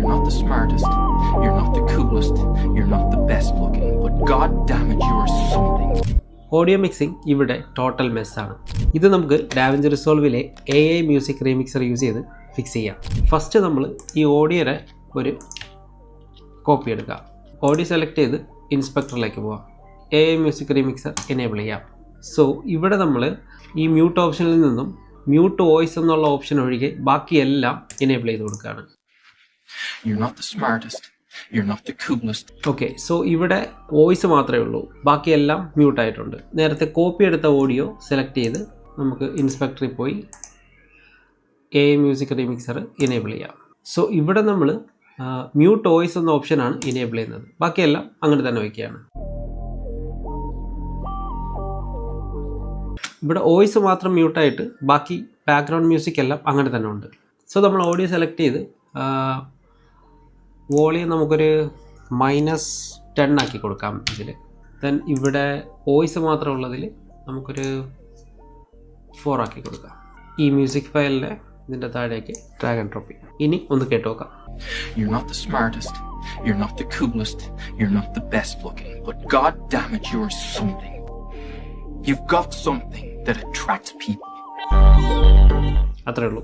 You're not the smartest, you're not the coolest, you're not the best looking, but god damn it, you are something. Audio mixing ഇവിടെ total മെസ്സാണ്. ഇത് നമുക്ക് da Vinci റിസോൾവിലെ AI music റീമിക്സർ use ചെയ്ത് fix ചെയ്യാം. First നമ്മൾ ഈ ഓഡിയോയുടെ ഒരു copy എടുക്കുക. Audio select ചെയ്ത് ഇൻസ്പെക്ടറിലേക്ക് പോവാം. AI മ്യൂസിക് റീമിക്സർ എനേബിൾ ചെയ്യാം. സോ ഇവിടെ നമ്മൾ ഈ മ്യൂട്ട് ഓപ്ഷനിൽ നിന്നും മ്യൂട്ട് വോയിസ് എന്നുള്ള ഓപ്ഷൻ ഒഴികെ ബാക്കിയെല്ലാം എനേബിൾ ചെയ്ത് കൊടുക്കുകയാണ്. You're not the smartest, you're not the coolest. Okay, so ഇവിടെ വോയിസ് മാത്രമേ ഉള്ളൂ, ബാക്കിയെല്ലാം മ്യൂട്ടായിട്ടുണ്ട്. നേരത്തെ കോപ്പി എടുത്ത ഓഡിയോ സെലക്ട് ചെയ്ത് നമുക്ക് ഇൻസ്പെക്ടറിൽ പോയി AI മ്യൂസിക് റീമിക്സർ എനേബിൾ ചെയ്യാം. സോ ഇവിടെ നമ്മൾ മ്യൂട്ട് വോയിസ് എന്ന ഓപ്ഷനാണ് എനേബിൾ ചെയ്യുന്നത്. ബാക്കിയെല്ലാം അങ്ങനെ തന്നെ വയ്ക്കുകയാണ്. ഇവിടെ വോയിസ് മാത്രം മ്യൂട്ടായിട്ട് ബാക്കി ബാക്ക്ഗ്രൗണ്ട് മ്യൂസിക് എല്ലാം അങ്ങനെ തന്നെ ഉണ്ട്. സോ നമ്മൾ ഓഡിയോ സെലക്ട് ചെയ്ത് വോളിയം നമുക്കൊരു -10 ആക്കി കൊടുക്കാം ഇതിൽ. ദെൻ ഇവിടെ വോയിസ് മാത്രം ഉള്ളതിൽ നമുക്കൊരു 4 ആക്കി കൊടുക്കാം. ഈ മ്യൂസിക് ഫയലിനെ ഇതിൻ്റെ താഴേക്ക് ഡ്രാഗ് ആൻഡ് ഡ്രോപ്പ് ചെയ്യാം. ഇനി ഒന്ന് കേട്ട് നോക്കാം. You're not the smartest, you're not the coolest, you're not the best looking, but god damn it, you are something. You've got something that attracts people. അത്രേ ഉള്ളൂ.